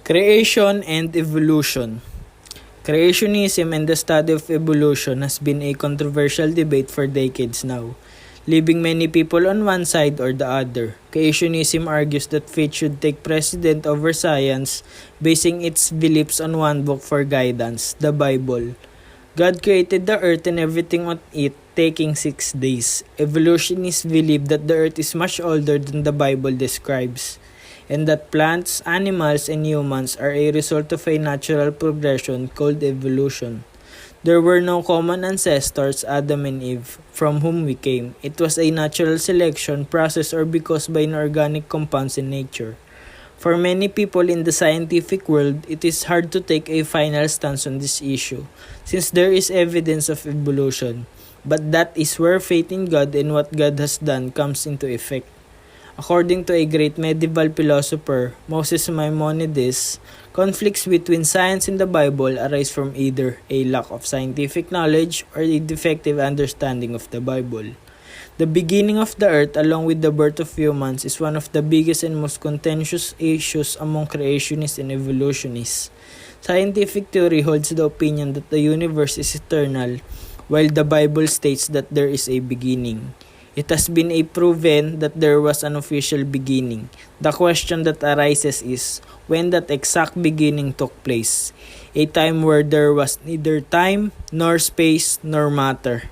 Creation and evolution. Creationism and the study of evolution has been a controversial debate for decades now, leaving many people on one side or the other. Creationism argues that faith should take precedent over science, basing its beliefs on one book for guidance, the Bible. God created the earth and everything on it, taking 6 days. Evolutionists believe that the earth is much older than the Bible describes, and that plants, animals, and humans are a result of a natural progression called evolution. There were no common ancestors, Adam and Eve, from whom we came. It was a natural selection process or because by inorganic compounds in nature. For many people in the scientific world, it is hard to take a final stance on this issue, since there is evidence of evolution. But that is where faith in God and what God has done comes into effect. According to a great medieval philosopher, Moses Maimonides, conflicts between science and the Bible arise from either a lack of scientific knowledge or a defective understanding of the Bible. The beginning of the earth, along with the birth of humans, is one of the biggest and most contentious issues among creationists and evolutionists. Scientific theory holds the opinion that the universe is eternal, while the Bible states that there is a beginning. It has been proven that there was an official beginning. The question that arises is when that exact beginning took place, a time where there was neither time, nor space, nor matter.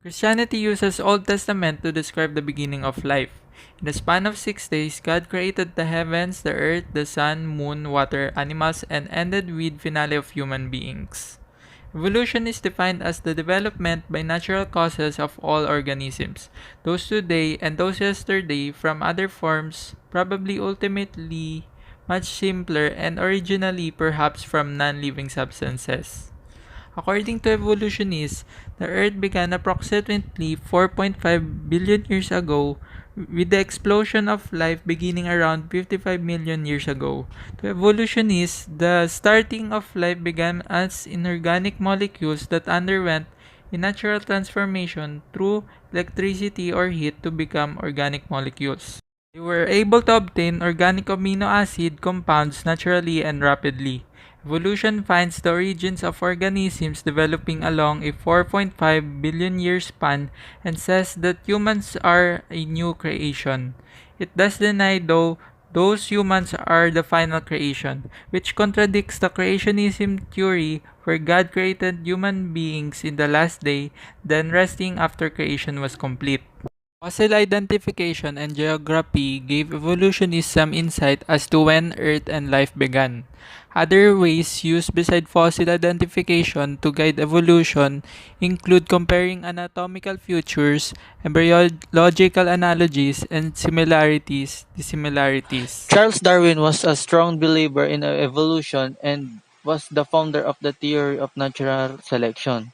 Christianity uses Old Testament to describe the beginning of life. In the span of 6 days, God created the heavens, the earth, the sun, moon, water, animals, and ended with finale of human beings. Evolution is defined as the development by natural causes of all organisms, those today and those yesterday, from other forms, probably ultimately much simpler, and originally perhaps from non-living substances. According to evolutionists, the Earth began approximately 4.5 billion years ago, with the explosion of life beginning around 55 million years ago. To evolutionists, the starting of life began as inorganic molecules that underwent a natural transformation through electricity or heat to become organic molecules. They were able to obtain organic amino acid compounds naturally and rapidly. Evolution finds the origins of organisms developing along a 4.5 billion year span and says that humans are a new creation. It does deny, though, those humans are the final creation, which contradicts the creationism theory where God created human beings in the last day, then resting after creation was complete. Fossil identification and geography gave evolutionists some insight as to when Earth and life began. Other ways used beside fossil identification to guide evolution include comparing anatomical features, embryological analogies, and dissimilarities. Charles Darwin was a strong believer in evolution and was the founder of the theory of natural selection.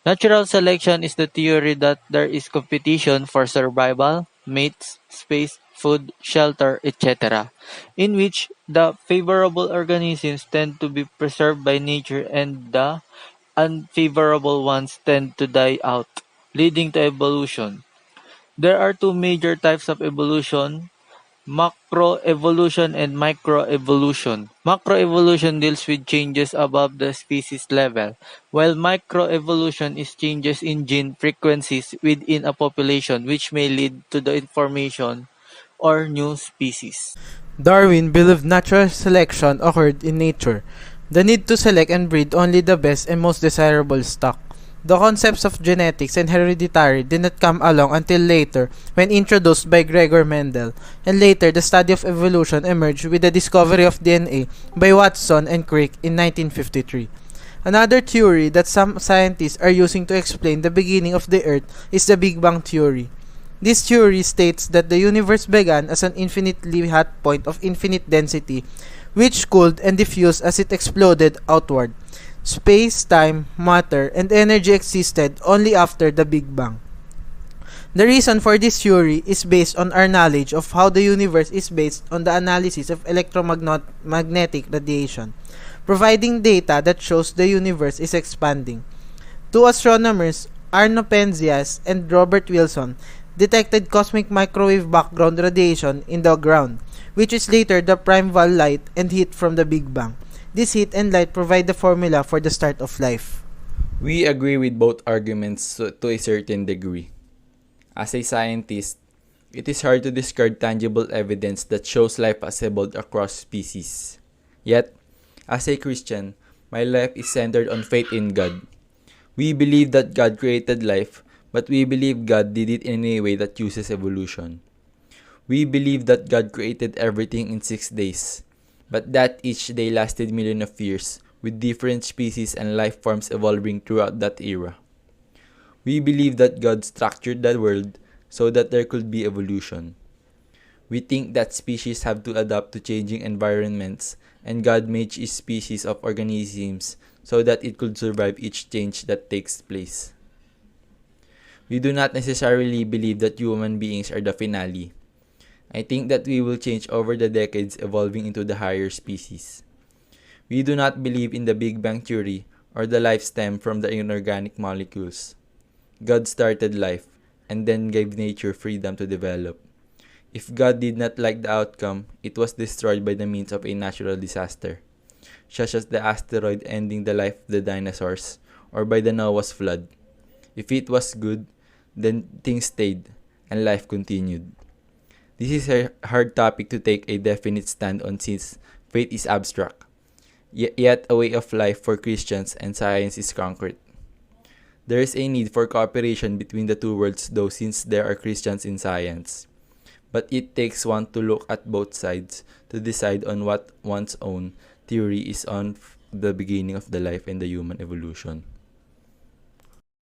Natural selection is the theory that there is competition for survival, mates, space, food, shelter, etc., in which the favorable organisms tend to be preserved by nature and the unfavorable ones tend to die out, leading to evolution. There are two major types of evolution: macroevolution and microevolution. Macroevolution deals with changes above the species level, while microevolution is changes in gene frequencies within a population which may lead to the formation or new species. Darwin believed natural selection occurred in nature, the need to select and breed only the best and most desirable stock. The concepts of genetics and hereditary did not come along until later when introduced by Gregor Mendel, and later the study of evolution emerged with the discovery of DNA by Watson and Crick in 1953. Another theory that some scientists are using to explain the beginning of the Earth is the Big Bang theory. This theory states that the universe began as an infinitely hot point of infinite density, which cooled and diffused as it exploded outward. Space, time, matter, and energy existed only after the Big Bang. The reason for this theory is based on our knowledge of how the universe is based on the analysis of electromagnetic radiation, providing data that shows the universe is expanding. Two astronomers, Arno Penzias and Robert Wilson, detected cosmic microwave background radiation in the ground, which is later the primeval light and heat from the Big Bang. This heat and light provide the formula for the start of life. We agree with both arguments to a certain degree. As a scientist, it is hard to discard tangible evidence that shows life has evolved across species. Yet, as a Christian, my life is centered on faith in God. We believe that God created life, but we believe God did it in a way that uses evolution. We believe that God created everything in 6 days, but that each day lasted millions of years, with different species and life forms evolving throughout that era. We believe that God structured the world so that there could be evolution. We think that species have to adapt to changing environments, and God made each species of organisms so that it could survive each change that takes place. We do not necessarily believe that human beings are the finale. I think that we will change over the decades, evolving into the higher species. We do not believe in the Big Bang Theory or the life stem from the inorganic molecules. God started life and then gave nature freedom to develop. If God did not like the outcome, it was destroyed by the means of a natural disaster, such as the asteroid ending the life of the dinosaurs, or by the Noah's flood. If it was good, then things stayed, and life continued. This is a hard topic to take a definite stand on since faith is abstract, yet a way of life for Christians and science is concrete. There is a need for cooperation between the two worlds though since there are Christians in science. But it takes one to look at both sides to decide on what one's own theory is on the beginning of the life and the human evolution.